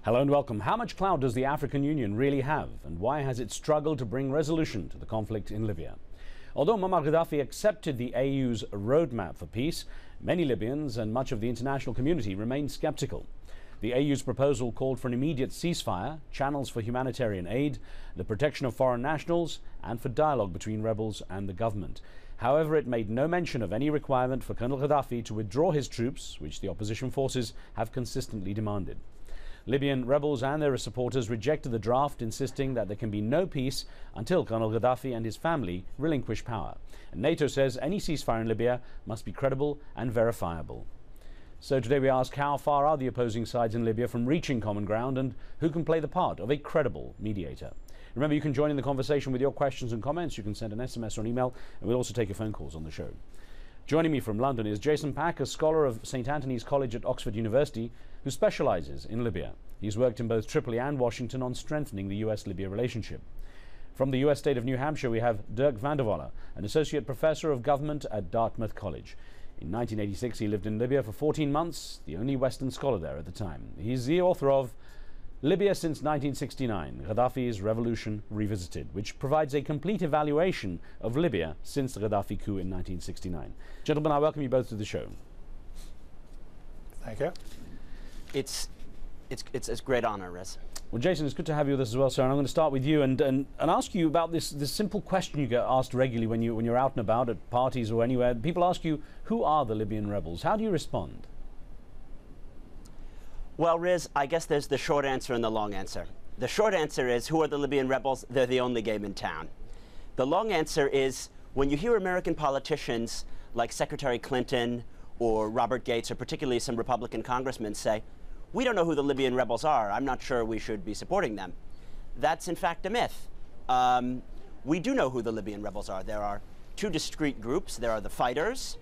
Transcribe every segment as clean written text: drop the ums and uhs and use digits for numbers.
Hello and welcome. How much clout does the African Union really have, and why has it struggled to bring resolution to the conflict in Libya? Although Moammar Gadhafi accepted the AU's roadmap for peace, many Libyans and much of the international community remain sceptical. The AU's proposal called for an immediate ceasefire, channels for humanitarian aid, the protection of foreign nationals, and for dialogue between rebels and the government. However, it made no mention of any requirement for Colonel Gadhafi to withdraw his troops, which the opposition forces have consistently demanded. Libyan rebels and their supporters rejected the draft, insisting that there can be no peace until Colonel Gadhafi and his family relinquish power. And NATO says any ceasefire in Libya must be credible and verifiable. So today we ask, how far are the opposing sides in Libya from reaching common ground, and who can play the part of a credible mediator? Remember, you can join in the conversation with your questions and comments. You can send an SMS or an email, and we'll also take your phone calls on the show. Joining me from London is Jason Pack, a scholar of St. Antony's College at Oxford University, who specialises in Libya. He's worked in both Tripoli and Washington on strengthening the US-Libya relationship. From the US state of New Hampshire, we have Dirk Vandewalle, an associate professor of government at Dartmouth College. In 1986, he lived in Libya for 14 months, the only Western scholar there at the time. He's the author of Libya Since 1969, Gaddafi's Revolution Revisited, which provides a complete evaluation of Libya since the Gaddafi coup in 1969. Gentlemen, I welcome you both to the show. Thank you. It's a great honor, Riz. Well, Jason, it's good to have you with us as well, sir. And I'm going to start with you and ask you about this simple question you get asked regularly when you're out and about at parties or anywhere. People ask you, who are the Libyan rebels? How do you respond? Well, Riz, I guess there's the short answer and the long answer. The short answer is, who are the Libyan rebels? They're the only game in town. The long answer is, when you hear American politicians like Secretary Clinton or Robert Gates, or particularly some Republican congressmen, say, we don't know who the Libyan rebels are, I'm not sure we should be supporting them. That's in fact a myth. We do know who the Libyan rebels are. There are two discrete groups. There are the fighters,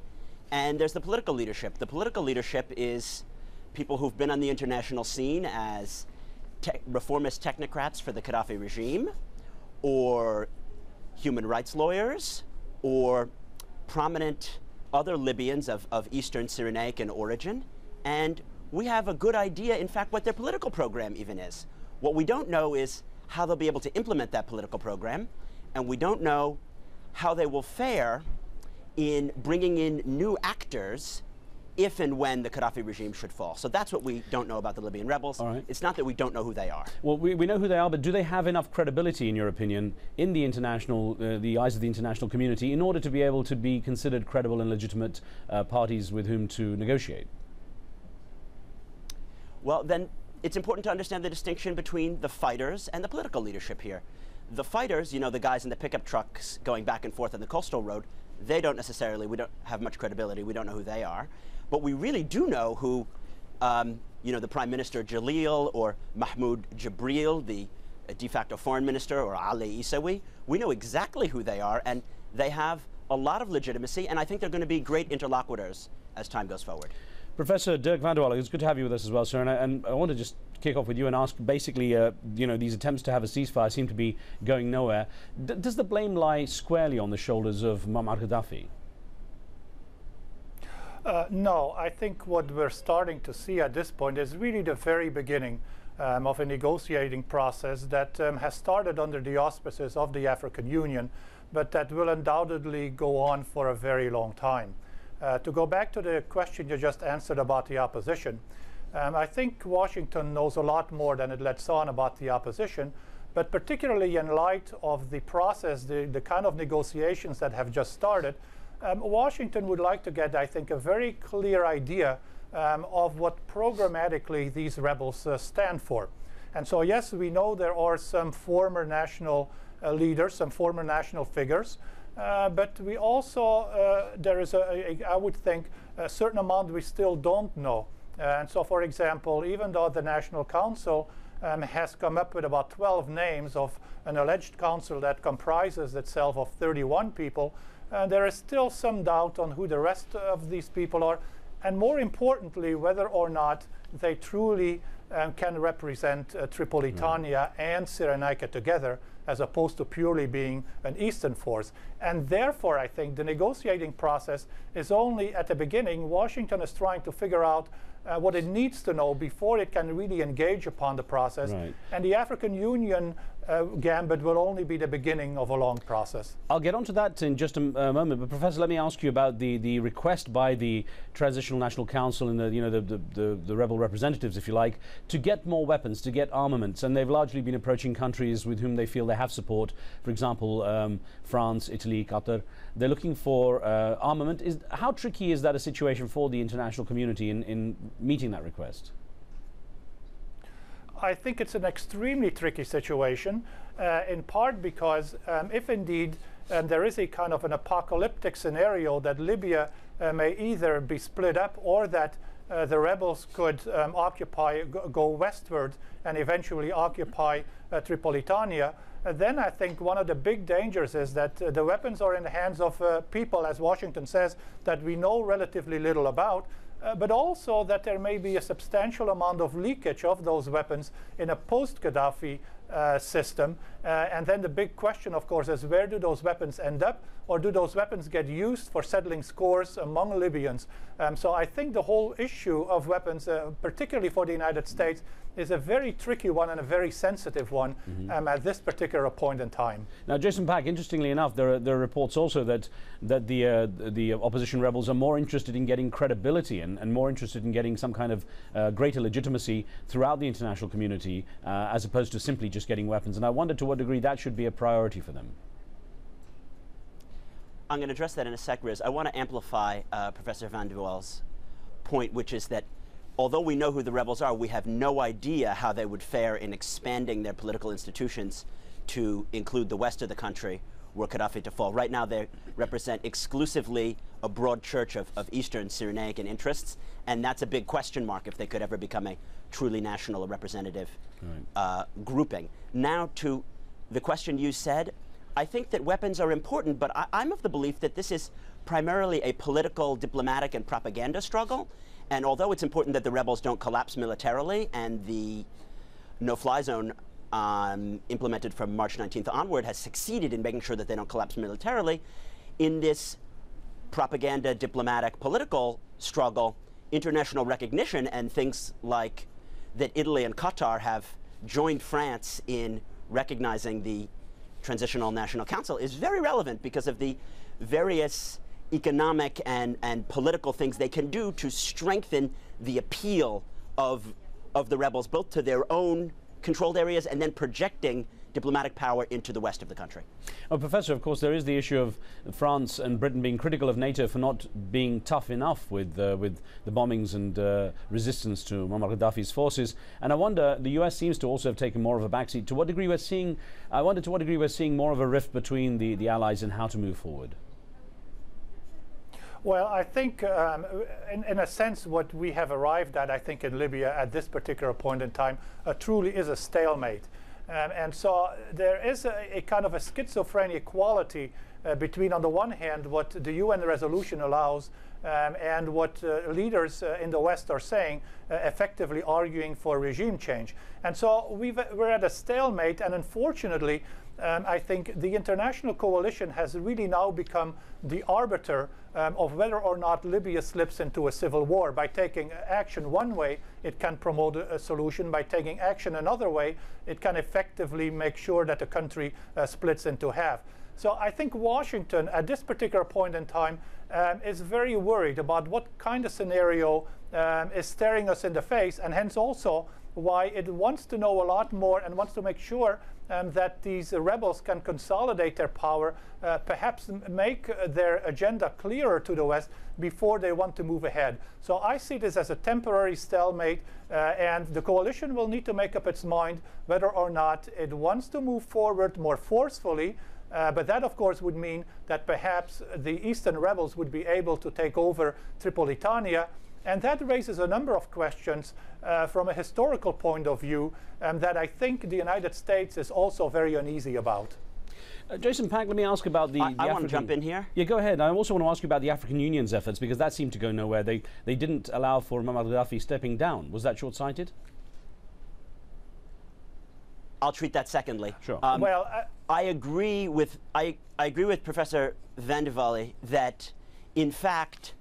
and there's the political leadership. The political leadership is people who've been on the international scene as reformist technocrats for the Gaddafi regime, or human rights lawyers, or prominent other Libyans of Eastern Cyrenaican origin. And we have a good idea, in fact, what their political program even is. What we don't know is how they'll be able to implement that political program, and we don't know how they will fare in bringing in new actors if and when the Gaddafi regime should fall. So that's what we don't know about the Libyan rebels. All right. It's not that we don't know who they are. Well, we know who they are, but do they have enough credibility, in your opinion, in the international, the eyes of the international community, in order to be able to be considered credible and legitimate parties with whom to negotiate? Well, then it's important to understand the distinction between the fighters and the political leadership here. The fighters, you know, the guys in the pickup trucks going back and forth on the coastal road, they don't necessarily, we don't have much credibility, we don't know who they are. But we really do know who, you know, the Prime Minister Jalil or Mahmoud Jibril, the de facto foreign minister, or Ali Isawi. We know exactly who they are, and they have a lot of legitimacy, and I think they're going to be great interlocutors as time goes forward. Professor Dirk Vandewalle, it's good to have you with us as well, sir. And I want to just kick off with you and ask, basically, you know, these attempts to have a ceasefire seem to be going nowhere. Does the blame lie squarely on the shoulders of Muammar Gadhafi? No, I think what we're starting to see at this point is really the very beginning of a negotiating process that has started under the auspices of the African Union, but that will undoubtedly go on for a very long time. To go back to the question you just answered about the opposition, I think Washington knows a lot more than it lets on about the opposition, but particularly in light of the process, the kind of negotiations that have just started, Washington would like to get, I think, a very clear idea of what programmatically these rebels stand for. And so, yes, we know there are some former national leaders, some former national figures, but we also, there is, I would think, a certain amount we still don't know. And so, for example, even though the National Council has come up with about 12 names of an alleged council that comprises itself of 31 people, there is still some doubt on who the rest of these people are, and more importantly, whether or not they truly can represent Tripolitania and Cyrenaica together, as opposed to purely being an Eastern force. And therefore, I think the negotiating process is only at the beginning. Washington is trying to figure out what it needs to know before it can really engage upon the process. Right. And the African Union gambit will only be the beginning of a long process. I'll get onto that in just a moment, but Professor, let me ask you about the request by the Transitional National Council and the rebel representatives, if you like, to get more weapons, to get armaments, and they've largely been approaching countries with whom they feel they have support. For example, France, Italy, Qatar. They're looking for armament. How tricky is that a situation for the international community in meeting that request? I think it's an extremely tricky situation, in part because if indeed there is a kind of an apocalyptic scenario that Libya may either be split up or that the rebels could go westward and eventually occupy Tripolitania, then I think one of the big dangers is that the weapons are in the hands of people, as Washington says, that we know relatively little about. But also that there may be a substantial amount of leakage of those weapons in a post-Gaddafi system. And then the big question, of course, is where do those weapons end up? Or do those weapons get used for settling scores among Libyans? So I think the whole issue of weapons, particularly for the United States, is a very tricky one and a very sensitive one at this particular point in time. Now, Jason Pack, interestingly enough, there are reports also that the opposition rebels are more interested in getting credibility and more interested in getting some kind of greater legitimacy throughout the international community as opposed to simply just getting weapons. And I wonder to what degree that should be a priority for them. I'm going to address that in a sec, Riz. I want to amplify Professor Vandewalle's point, which is that although we know who the rebels are, we have no idea how they would fare in expanding their political institutions to include the west of the country were Gaddafi to fall. Right now they represent exclusively a broad church of Eastern Cyrenaican interests, and that's a big question mark if they could ever become a truly national or representative grouping. Now to the question you said, I think that weapons are important, but I'm of the belief that this is primarily a political, diplomatic, and propaganda struggle. And although it's important that the rebels don't collapse militarily, and the no-fly zone implemented from March 19th onward has succeeded in making sure that they don't collapse militarily, in this propaganda, diplomatic, political struggle, international recognition and things like that Italy and Qatar have joined France in recognizing the Transitional National Council is very relevant because of the various economic and political things they can do to strengthen the appeal of the rebels, both to their own controlled areas and then projecting diplomatic power into the west of the country. Well, Professor, of course, there is the issue of France and Britain being critical of NATO for not being tough enough with the bombings and resistance to Muammar Gaddafi's forces. And I wonder, the US seems to also have taken more of a backseat. To what degree we're seeing, I wonder to what degree we're seeing more of a rift between the allies and how to move forward. Well, I think in a sense what we have arrived at, I think, in Libya at this particular point in time truly is a stalemate. And so there is a kind of a schizophrenic quality between, on the one hand, what the UN resolution allows and what leaders in the West are saying, effectively arguing for regime change. And so we're at a stalemate, and unfortunately, I think the international coalition has really now become the arbiter of whether or not Libya slips into a civil war. By taking action one way, it can promote a solution. By taking action another way, it can effectively make sure that the country splits into half. So I think Washington, at this particular point in time, is very worried about what kind of scenario is staring us in the face, and hence also why it wants to know a lot more and wants to make sure that these rebels can consolidate their power, perhaps make their agenda clearer to the West before they want to move ahead. So I see this as a temporary stalemate, and the coalition will need to make up its mind whether or not it wants to move forward more forcefully. But that, of course, would mean that perhaps the Eastern rebels would be able to take over Tripolitania. And that raises a number of questions from a historical point of view that I think the United States is also very uneasy about. Jason Pack, let me ask about the I want to jump in here. Yeah, go ahead. I also want to ask you about the African Union's efforts, because that seemed to go nowhere. They didn't allow for Muammar Gadhafi stepping down. Was that short-sighted? I'll treat that secondly. Sure. Well, I agree with Professor Vandewalle that, in fact,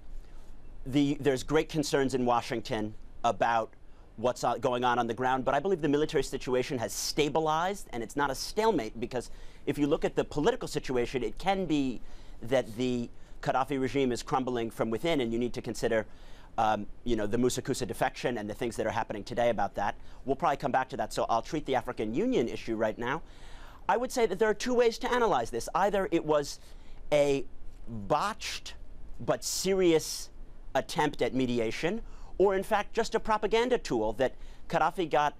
there's great concerns in Washington about what's going on the ground, but I believe the military situation has stabilized, and it's not a stalemate, because if you look at the political situation, it can be that the Gaddafi regime is crumbling from within, and you need to consider the Musa Kusa defection and the things that are happening today about that. We'll probably come back to that, so I'll treat the African Union issue right now. I would say that there are two ways to analyze this. Either it was a botched but serious attempt at mediation, or in fact just a propaganda tool that Gaddafi got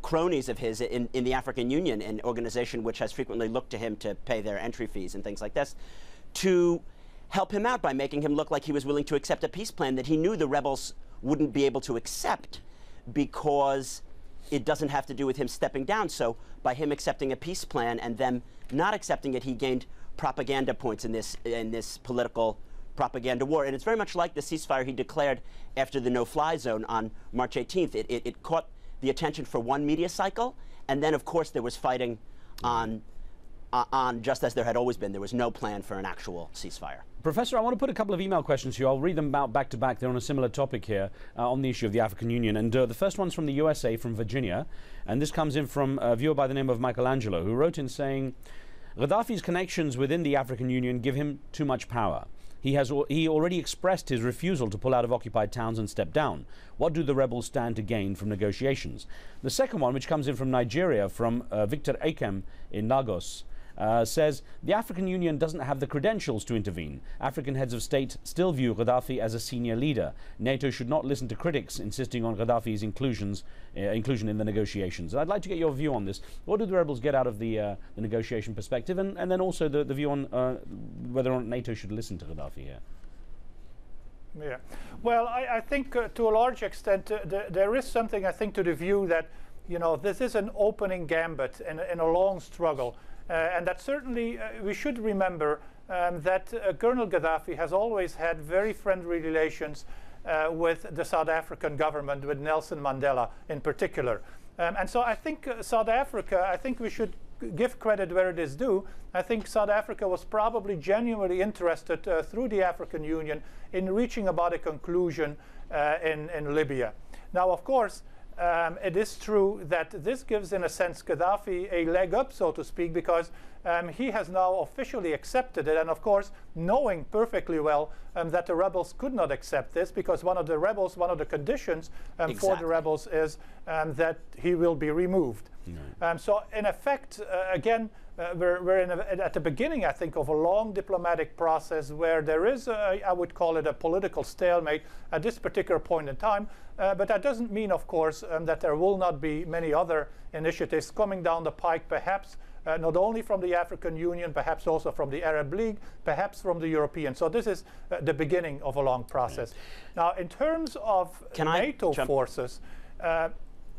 cronies of his in the African Union, an organization which has frequently looked to him to pay their entry fees and things like this, to help him out by making him look like he was willing to accept a peace plan that he knew the rebels wouldn't be able to accept, because it doesn't have to do with him stepping down. So by him accepting a peace plan and them not accepting it, he gained propaganda points in this political propaganda war. And it's very much like the ceasefire he declared after the no-fly zone on March 18th. It caught the attention for one media cycle, and then of course there was fighting on just as there had always been. There was no plan for an actual ceasefire. Professor, I want to put a couple of email questions to you. I'll read them out back to back. They're on a similar topic here on the issue of the African Union. And the first one's from the USA, from Virginia. And this comes in from a viewer by the name of Michelangelo, who wrote in saying, Gaddafi's connections within the African Union give him too much power. He already expressed his refusal to pull out of occupied towns and step down. What do the rebels stand to gain from negotiations? The second one, which comes in from Nigeria, from Victor Akem in Lagos, says the African Union doesn't have the credentials to intervene. African heads of state still view Gaddafi as a senior leader. NATO should not listen to critics insisting on Gaddafi's inclusion in the negotiations. And I'd like to get your view on this. What do the rebels get out of the negotiation perspective, and then also the view on whether or not NATO should listen to Gaddafi here? Yeah, well, I think to a large extent there is something, I think, to the view that this is an opening gambit in a long struggle. And that certainly we should remember that Colonel Gaddafi has always had very friendly relations with the South African government, with Nelson Mandela in particular. And so I think South Africa, I think we should give credit where it is due. I think South Africa was probably genuinely interested through the African Union in reaching about a conclusion in Libya. Now, of course, it is true that this gives, in a sense, Gaddafi a leg up, so to speak, because he has now officially accepted it. And of course, knowing perfectly well that the rebels could not accept this, because one of the conditions for the rebels is that he will be removed. So in effect, again, we're at the beginning, I think, of a long diplomatic process where there is, I would call it a political stalemate at this particular point in time. But that doesn't mean, of course, that there will not be many other initiatives coming down the pike, perhaps not only from the African Union, perhaps also from the Arab League, perhaps from the European. So this is the beginning of a long process. Now, in terms of NATO forces,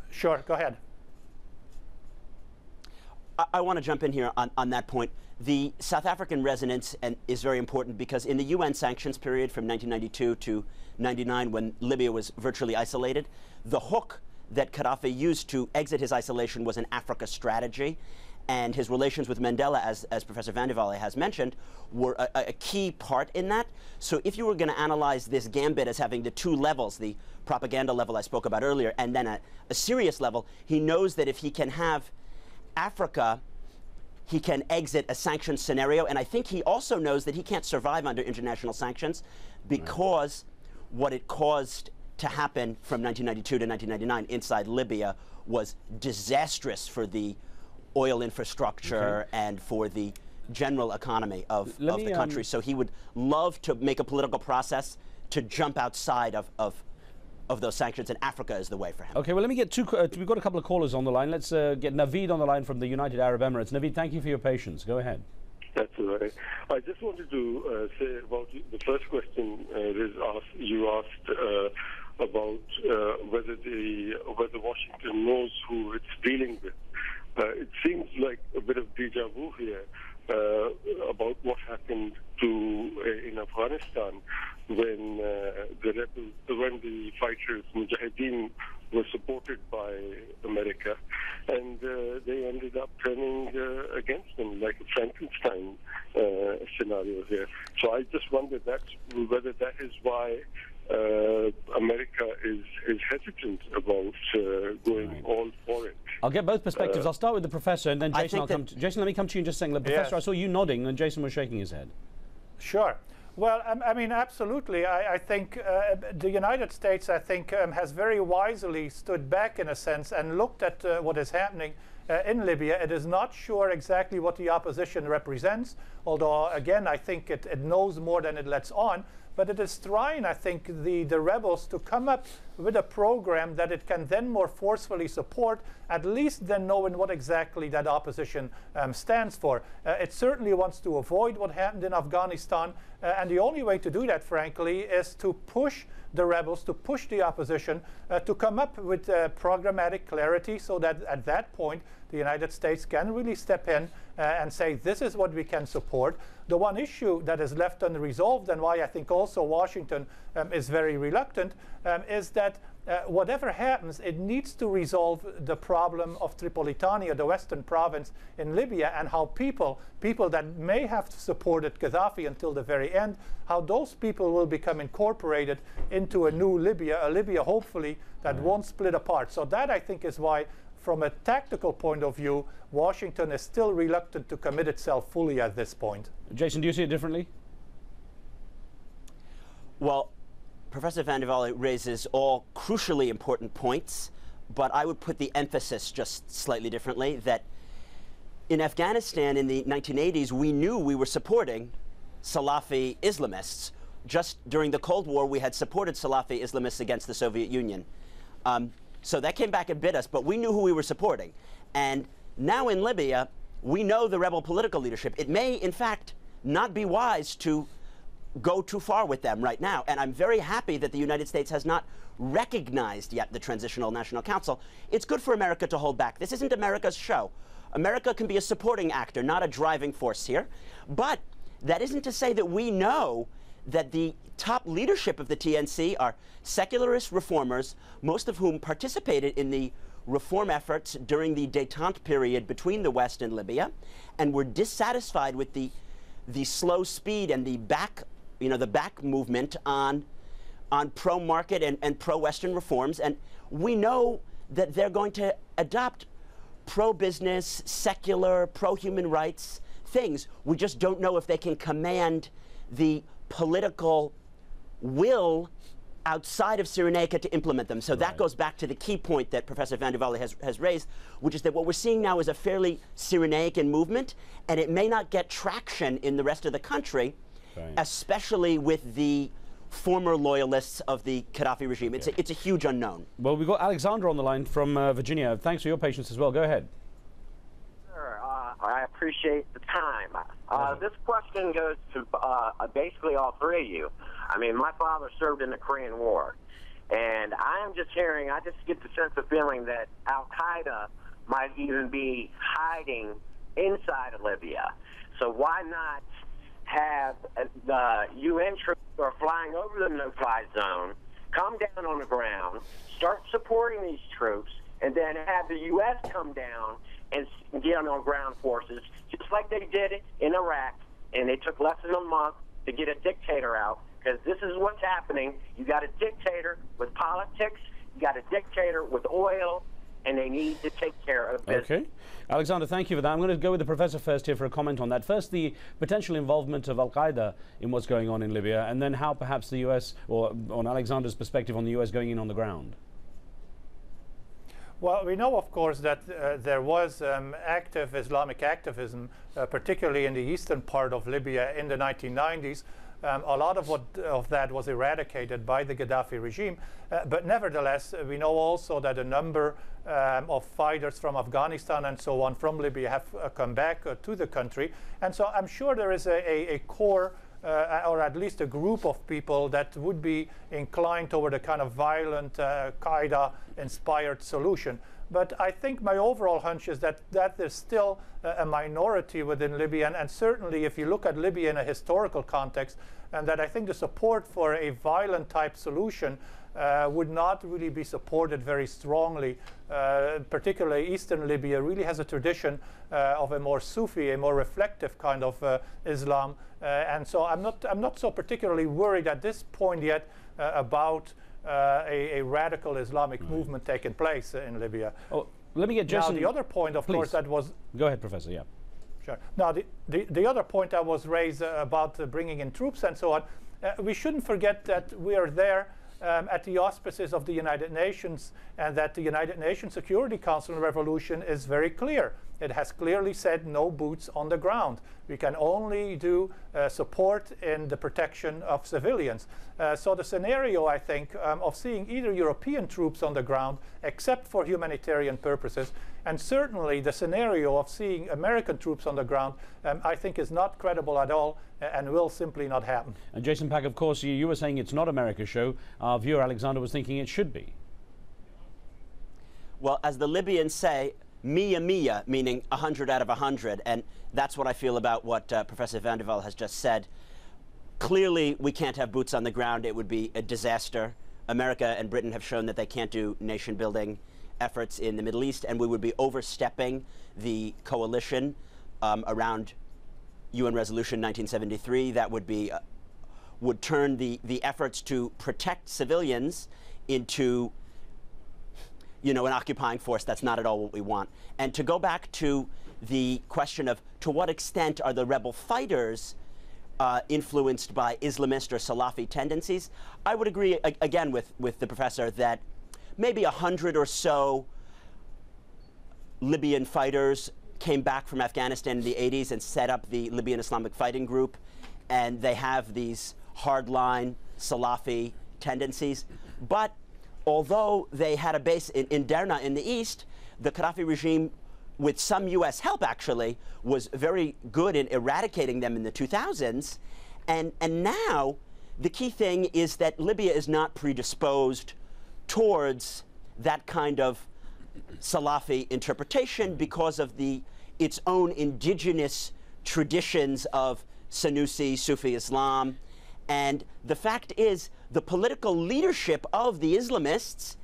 sure, go ahead. I want to jump in here on that point. The South African resonance is very important, because in the UN sanctions period from 1992 to 99, when Libya was virtually isolated, the hook that Gaddafi used to exit his isolation was an Africa strategy. And his relations with Mandela, as Professor Vandewalle has mentioned, were a key part in that. So if you were going to analyze this gambit as having the two levels, the propaganda level I spoke about earlier, and then a serious level, he knows that if he can have Africa, he can exit a sanctions scenario. And I think he also knows that he can't survive under international sanctions, because what it caused to happen from 1992 to 1999 inside Libya was disastrous for the oil infrastructure and for the general economy of the country. So he would love to make a political process to jump outside of those sanctions, and Africa is the way for him. Okay, well, let me get we've got a couple of callers on the line. Let's get Naveed on the line from the United Arab Emirates. Naveed, thank you for your patience. Go ahead. That's all right. I just wanted to say about the first question Riz asked about whether Washington knows who it's dealing with. It seems like a bit of deja vu here about what happened in Afghanistan when the fighters Mujahideen were supported by America, and they ended up turning against them, like a Frankenstein scenario here. So I just wondered whether that is why America is hesitant about going all for it. I'll get both perspectives. I'll start with the professor, and then Jason. Jason, let me come to you in just a second. Professor, I saw you nodding, and Jason was shaking his head. Sure. Well, I mean, absolutely. I think the United States, has very wisely stood back in a sense and looked at what is happening in Libya. It is not sure exactly what the opposition represents, although, again, I think it knows more than it lets on. But it is trying, I think, the rebels to come up with a program that it can then more forcefully support, at least then knowing what exactly that opposition stands for. It certainly wants to avoid what happened in Afghanistan, and the only way to do that, frankly, is to push the rebels, to push the opposition to come up with programmatic clarity, so that at that point the United States can really step in and say, this is what we can support. The one issue that is left unresolved, and why I think also Washington is very reluctant, is that whatever happens, it needs to resolve the problem of Tripolitania, the western province in Libya, and how people that may have supported Gaddafi until the very end, how those people will become incorporated into a new Libya, a Libya hopefully that won't split apart. So that, I think, is why, from a tactical point of view, Washington is still reluctant to commit itself fully at this point. Jason, do you see it differently? Well, Professor Vandewalle raises all crucially important points, but I would put the emphasis just slightly differently, that in Afghanistan in the 1980s, we knew we were supporting Salafi Islamists. Just during the Cold War, we had supported Salafi Islamists against the Soviet Union. So that came back and bit us, but we knew who we were supporting. And now in Libya, we know the rebel political leadership. It may, in fact, not be wise to go too far with them right now. And I'm very happy that the United States has not recognized yet the Transitional National Council. It's good for America to hold back. This isn't America's show. America can be a supporting actor, not a driving force here. But that isn't to say that we know that the top leadership of the TNC are secularist reformers, most of whom participated in the reform efforts during the détente period between the West and Libya, and were dissatisfied with the slow speed and the back movement on pro-market and pro-Western reforms. And we know that they're going to adopt pro-business, secular, pro-human rights things. We just don't know if they can command the political will outside of Cyrenaica to implement them. So that goes back to the key point that Professor Vandewalle has raised, which is that what we're seeing now is a fairly Cyrenaican movement, and it may not get traction in the rest of the country, especially with the former loyalists of the Gaddafi regime. It's a huge unknown. Well, we've got Alexander on the line from Virginia. Thanks for your patience as well. Go ahead. Sure. I appreciate the time. This question goes to basically all three of you. I mean, my father served in the Korean War, and I am just hearing, I just get the sense of feeling that Al-Qaeda might even be hiding inside of Libya. So why not have the UN troops who are flying over the no-fly zone come down on the ground, start supporting these troops, and then have the U.S. come down and get on ground forces, just like they did it in Iraq, and they took less than a month to get a dictator out, because this is what's happening. You got a dictator with politics, you got a dictator with oil, and they need to take care of business. Okay. Alexander, thank you for that. I'm going to go with the professor first here for a comment on that. First, the potential involvement of Al-Qaeda in what's going on in Libya, and then how perhaps the U.S., or on Alexander's perspective on the U.S. going in on the ground. Well, we know, of course, that there was active Islamic activism, particularly in the eastern part of Libya in the 1990s. A lot of that was eradicated by the Gaddafi regime. But nevertheless, we know also that a number of fighters from Afghanistan and so on from Libya have come back to the country. And so I'm sure there is a core or at least a group of people that would be inclined toward a kind of violent Qaeda-inspired solution. But I think my overall hunch is that there's still a minority within Libya, and certainly if you look at Libya in a historical context, and that I think the support for a violent type solution would not really be supported very strongly. Particularly Eastern Libya really has a tradition of a more Sufi, a more reflective kind of Islam, and so I'm not so particularly worried at this point yet about a radical Islamic movement taking place in Libya. Oh, let me get Jason. Now the other point, of course, that was. Go ahead, Professor. Yeah. Sure. Now the other point that was raised about bringing in troops and so on, we shouldn't forget that we are there at the auspices of the United Nations, and that the United Nations Security Council resolution is very clear. It has clearly said no boots on the ground. We can only do support in the protection of civilians. So the scenario, I think, of seeing either European troops on the ground, except for humanitarian purposes, and certainly the scenario of seeing American troops on the ground, I think is not credible at all and will simply not happen. And Jason Pack, of course, you were saying it's not America's show. Our viewer Alexander was thinking it should be. Well, as the Libyans say, mia mia, meaning 100 out of 100, and that's what I feel about what Professor Vandewalle has just said. Clearly, we can't have boots on the ground. It would be a disaster. America and Britain have shown that they can't do nation-building efforts in the Middle East, and we would be overstepping the coalition around UN Resolution 1973. That would be would turn the efforts to protect civilians into, you know, an occupying force. That's not at all what we want. And to go back to the question of to what extent are the rebel fighters influenced by Islamist or Salafi tendencies, I would agree again with the professor that maybe 100 or so Libyan fighters came back from Afghanistan in the 80s and set up the Libyan Islamic Fighting Group, and they have these hardline Salafi tendencies. But although they had a base in Derna in the east, the Gaddafi regime, with some U.S. help actually, was very good in eradicating them in the 2000s. And now the key thing is that Libya is not predisposed towards that kind of Salafi interpretation because of its own indigenous traditions of Sanusi, Sufi Islam. And the fact is, the political leadership of the Islamists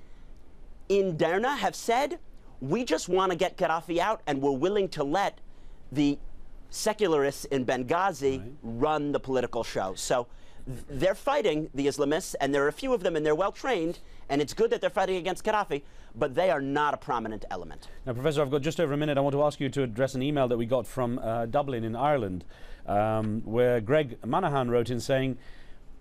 in Derna have said, we just want to get Gaddafi out, and we're willing to let the secularists in Benghazi run the political show. So they're fighting the Islamists, and there are a few of them, and they're well trained, and it's good that they're fighting against Gaddafi, but they are not a prominent element. Now, Professor, I've got just over a minute. I want to ask you to address an email that we got from Dublin in Ireland, where Greg Manahan wrote in saying,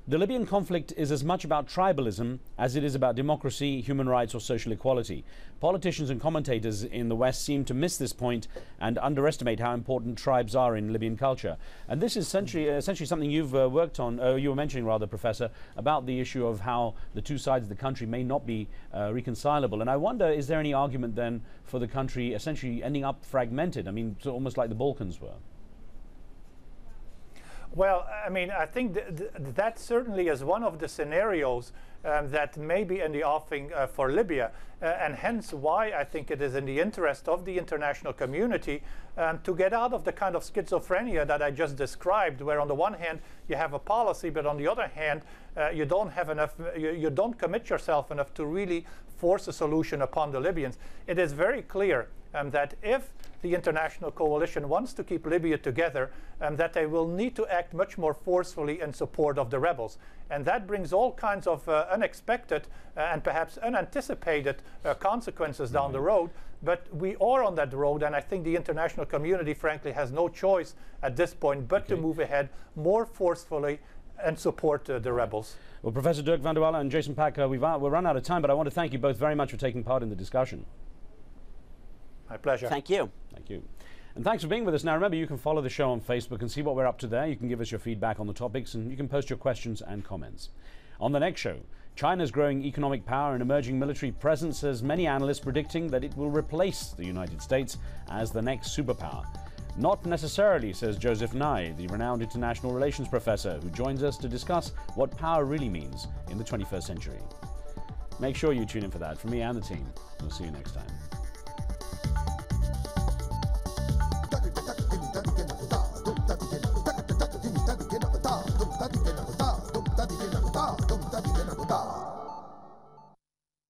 the Libyan conflict is as much about tribalism as it is about democracy, human rights or social equality. Politicians and commentators in the West seem to miss this point and underestimate how important tribes are in Libyan culture. And this is essentially something you've worked on, you were mentioning rather, Professor, about the issue of how the two sides of the country may not be reconcilable. And I wonder, is there any argument then for the country essentially ending up fragmented? I mean, so almost like the Balkans were. Well, I mean, I think that certainly is one of the scenarios that may be in the offing for Libya, and hence why I think it is in the interest of the international community to get out of the kind of schizophrenia that I just described, where on the one hand you have a policy, but on the other hand you don't have enough, you don't commit yourself enough to really force a solution upon the Libyans. It is very clear that if the international coalition wants to keep Libya together, that they will need to act much more forcefully in support of the rebels. And that brings all kinds of unexpected and perhaps unanticipated consequences down the road. But we are on that road, and I think the international community, frankly, has no choice at this point but to move ahead more forcefully and support the rebels. Well, Professor Dirk Vandewalle and Jason Pack, we've run out of time, but I want to thank you both very much for taking part in the discussion. My pleasure. Thank you. Thank you. And thanks for being with us. Now, remember, you can follow the show on Facebook and see what we're up to there. You can give us your feedback on the topics, and you can post your questions and comments. On the next show, China's growing economic power and emerging military presence has many analysts predicting that it will replace the United States as the next superpower. Not necessarily, says Joseph Nye, the renowned international relations professor, who joins us to discuss what power really means in the 21st century. Make sure you tune in for that. From me and the team, we'll see you next time.